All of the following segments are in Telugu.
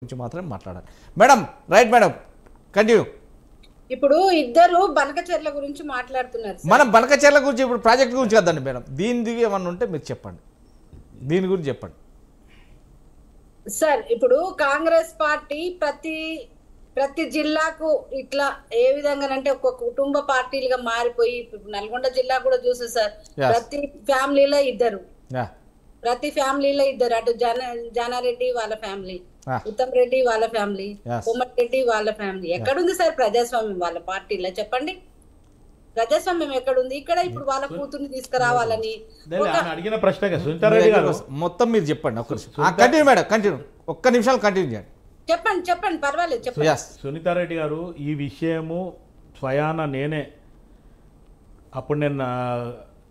గురించి మాత్రమే మాట్లాడాలి. Madam right madam continue. ఇప్పుడు ఇద్దరు బనకచెర్ల గురించి మాట్లాడుతున్నారు. మనం బనకచెర్ల గురించి ఇప్పుడు ప్రాజెక్ట్ గురించి కదండి మేడం. దీని ఏమన్నా ఉంటే మీరు చెప్పండి, దీని గురించి చెప్పండి సార్. ఇప్పుడు కాంగ్రెస్ పార్టీ ప్రతి జిల్లాకు ఇట్లా ఏ విధంగానంటే ఒక కుటుంబ పార్టీలుగా మారిపోయి నల్గొండ జిల్లా కూడా చూసే సార్, ప్రతి ఫ్యామిలీలో ఇద్దరు అటు జానారెడ్డి వాళ్ళ ఫ్యామిలీ, ఉత్తమ్ రెడ్డి వాళ్ళ ఫ్యామిలీ, కోమటిరెడ్డి వాళ్ళ ఫ్యామిలీ. ఎక్కడుంది సార్ ప్రజాస్వామ్యం వాళ్ళ పార్టీలో? చెప్పండి, ప్రజాస్వామ్యం ఎక్కడుంది? ఇక్కడ ఇప్పుడు వాళ్ళ కూతుర్ని తీసుకురావాలని అడిగిన ప్రశ్న సునీతారెడ్డి గారు మొత్తం మీరు చెప్పండి. కంటిన్యూ మేడం, కంటిన్యూ, ఒక్క నిమిషాలు కంటిన్యూ చేయండి. చెప్పండి పర్వాలేదు చెప్పండి. సునీతారెడ్డి గారు, ఈ విషయము స్వయాన నేనే అప్పుడు నేను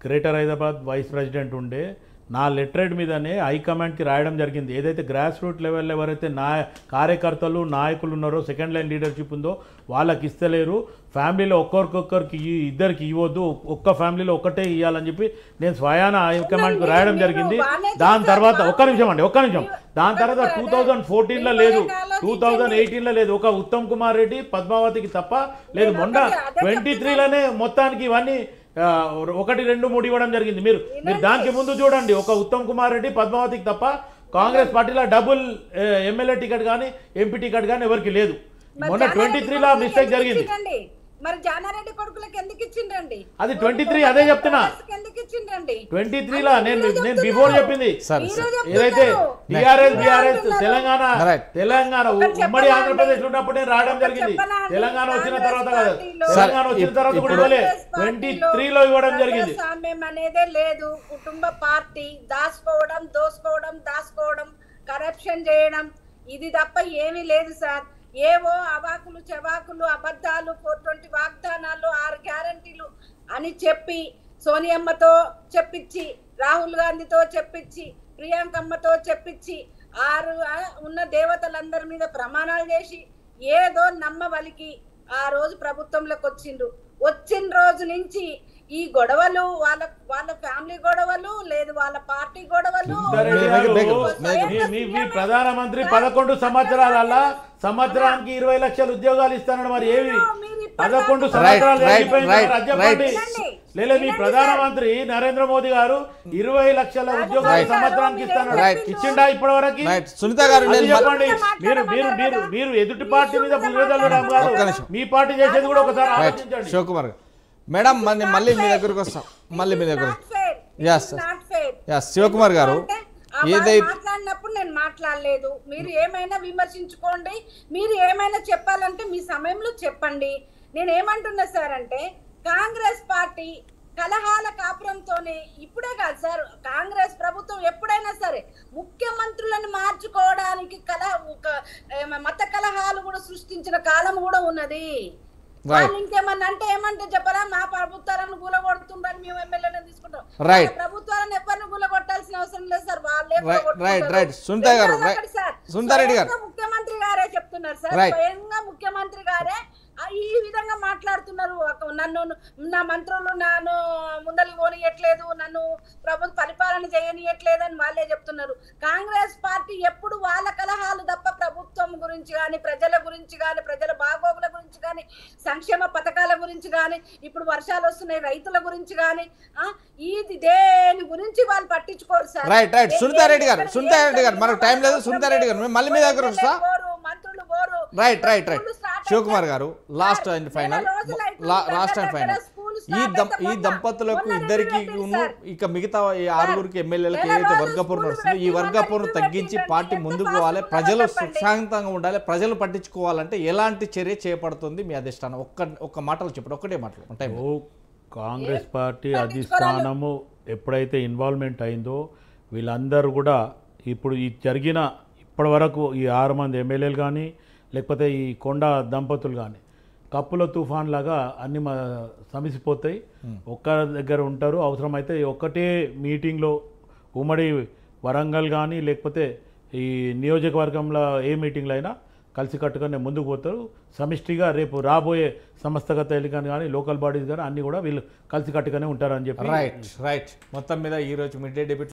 గ్రేటర్ హైదరాబాద్ వైస్ ప్రెసిడెంట్ ఉండే, నా లెటరేట్ మీదనే హైకమాండ్కి రాయడం జరిగింది. ఏదైతే గ్రాస్ రూట్ లెవెల్లో ఎవరైతే కార్యకర్తలు నాయకులు ఉన్నారో, సెకండ్ లైన్ లీడర్షిప్ ఉందో వాళ్ళకి ఇస్తలేరు, ఫ్యామిలీలో ఒక్కొక్కరికి ఇద్దరికి ఇవ్వద్దు, ఒక్క ఫ్యామిలీలో ఒక్కటే ఇవ్వాలని చెప్పి నేను స్వయాన హైకమాండ్కి రాయడం జరిగింది. దాని తర్వాత ఒక్క నిమిషం దాని తర్వాత 2014లో లేదు, 2018లో లేదు, ఒక ఉత్తమ్ కుమార్ రెడ్డి పద్మావతికి తప్ప లేదు. మొన్న 23లోనే మొత్తానికి ఇవన్నీ 1, 2, 3 ఇవ్వడం జరిగింది. మీరు దానికి ముందు చూడండి, ఒక ఉత్తమ్ కుమార్ రెడ్డి పద్మావతికి తప్ప కాంగ్రెస్ పార్టీలో డబుల్ ఎమ్మెల్యే టికెట్ కానీ ఎంపీ టికెట్ కానీ ఎవరికి లేదు. మొన్న 23లో మిస్టేక్ జరిగింది. మరి జానారెడ్డి కొడుకులకు ఎందుకు ఇచ్చిండ్రండి? అది 23, అదే చెప్తున్నా. 23లో నేను బిఫోర్ చెప్పింది ఏదైతే టిఆర్ఎస్ తెలంగాణ ఉమ్మడి ఆంధ్రప్రదేశ్ ఉన్నప్పుడు నేను రావడం జరిగింది. తెలంగాణ వచ్చిన తర్వాత కాదు, తెలంగాణ వచ్చిన తర్వాత కూడా ఇవ్వలే, 23లో ఇవ్వడం జరిగింది. సామ్యం అనేదే లేదు. కుటుంబ పార్టీ దోసుకోవడం కరప్షన్ చేయడం, ఇది తప్ప ఏమీ లేదు సార్. ఏవో అవాకులు చెవాకులు అబద్ధాలు 420 వాగ్దానాలు 6 గ్యారంటీలు అని చెప్పి సోనియమ్మతో చెప్పించి, రాహుల్ గాంధీతో చెప్పించి, ప్రియాంకమ్మతో చెప్పించి, 6 ఉన్న దేవతలందరి మీద ప్రమాణాలు చేసి ఏదో నమ్మవలికి ఆ రోజు ప్రభుత్వంలోకి వచ్చిన రోజు నుంచి ఈ గొడవలు వాళ్ళ ఫ్యామిలీ గొడవలు లేదు, వాళ్ళ పార్టీ గొడవలు. మీ ప్రధానమంత్రి 11 సంవత్సరాల సంవత్సరానికి 20 లక్షల ఉద్యోగాలు ఇస్తానని మరి ఏవి 11 సంవత్సరాలు లేదు. మీ ప్రధానమంత్రి నరేంద్ర మోదీ గారు 20 లక్షల ఉద్యోగాలు సంవత్సరానికి ఇస్తాను ఇచ్చిండా ఇప్పటి వరకు? సునీత గారు చెప్పండి. మీరు ఎదుటి పార్టీ మీద బురదల్లడం కాదు, మీ పార్టీ చేసేది కూడా ఒకసారి ఆలోచించండి. శివకుమార్ మేడం, మళ్ళీ మీ దగ్గరకు వస్తాం, మళ్ళీ మీ దగ్గర. శివకుమార్ గారు, మాట్లాడినప్పుడు నేను మాట్లాడలేదు, మీరు ఏమైనా విమర్శించుకోండి, మీరు ఏమైనా చెప్పాలంటే మీ సమయంలో చెప్పండి. నేను ఏమంటున్నా సార్ అంటే, కాంగ్రెస్ పార్టీ కలహాల కాపురంతోనే ఇప్పుడే కాదు సార్, కాంగ్రెస్ ప్రభుత్వం ఎప్పుడైనా సరే ముఖ్యమంత్రులను మార్చుకోవడానికి మత కలహాలు కూడా సృష్టించిన కాలం కూడా ఉన్నది. వాళ్ళు ఇంకేమన్నా అంటే ఏమంటే చెప్పరా, మా ప్రభుత్వాలను కూలగొడుతుందని మేము ఎమ్మెల్యేలను తీసుకుంటాం. ప్రభుత్వాలను ఎవరిని కూలగొట్టాల్సిన అవసరం లేదు సార్, వాళ్ళే ముఖ్యమంత్రి గారే చెప్తున్నారు సార్, స్వయంగా ముఖ్యమంత్రి గారే ఈ విధంగా మాట్లాడుతున్నారు. నా మంత్రులు నన్ను ముందరికి పోనీయట్లేదు, నన్ను ప్రభుత్వ పరిపాలన చేయనీయట్లేదు అని వాళ్ళే చెప్తున్నారు. కాంగ్రెస్ పార్టీ ఎప్పుడు వాళ్ళ కలహాలు తప్ప ప్రభుత్వం గురించి కానీ, ప్రజల గురించి కానీ, ప్రజల బాగోగుల గురించి కానీ, సంక్షేమ పథకాల గురించి కానీ, ఇప్పుడు వర్షాలు వస్తున్నాయి రైతుల గురించి కానీ, దేని గురించి వాళ్ళు పట్టించుకోరు సార్. సునీతారెడ్డి గారు మనకు టైం లేదు. సునీతారెడ్డి గారు మళ్ళీ మీ దగ్గర వస్తా. మంత్రులు బోరు. శివకుమార్ గారు, లాస్ట్ అండ్ ఫైనల్ ఈ దంపతులకు ఇద్దరికి ఇక మిగతా 6 ఎమ్మెల్యేలకు ఏదైతే వర్గపోరు నడుస్తుందో ఈ వర్గపోరును తగ్గించి పార్టీ ముందుకు పోవాలి, ప్రజలు సుశాంతంగా ఉండాలి, ప్రజలు పట్టించుకోవాలంటే ఎలాంటి చర్య చేపడుతుంది మీ అధిష్టానం? ఒక్క మాటలు చెప్పండి, ఒక్కటే మాటలు ఉంటాయి. కాంగ్రెస్ పార్టీ అధిష్టానము ఎప్పుడైతే ఇన్వాల్వ్మెంట్ అయిందో వీళ్ళందరూ కూడా ఇప్పుడు ఈ జరిగిన ఇప్పటి వరకు ఈ 6 మంది ఎమ్మెల్యేలు కానీ, లేకపోతే ఈ కొండ దంపతులు కానీ కప్పుల తుఫాన్ లాగా అన్ని సమిసిపోతాయి, ఒక్క దగ్గర ఉంటారు. అవసరమైతే ఒక్కటే మీటింగ్లో ఉమ్మడి వరంగల్ కానీ లేకపోతే ఈ నియోజకవర్గంలో ఏ మీటింగ్లో అయినా కలిసికట్టుగానే ముందుకు పోతారు. సమిష్టిగా రేపు రాబోయే సంస్థాగత ఎన్నికలు కానీ లోకల్ బాడీస్ కానీ అన్నీ కూడా వీళ్ళు కలిసికట్టుగానే ఉంటారని చెప్పి రైట్ మొత్తం మీద ఈరోజు మిడ్ డే డెబ్యూట్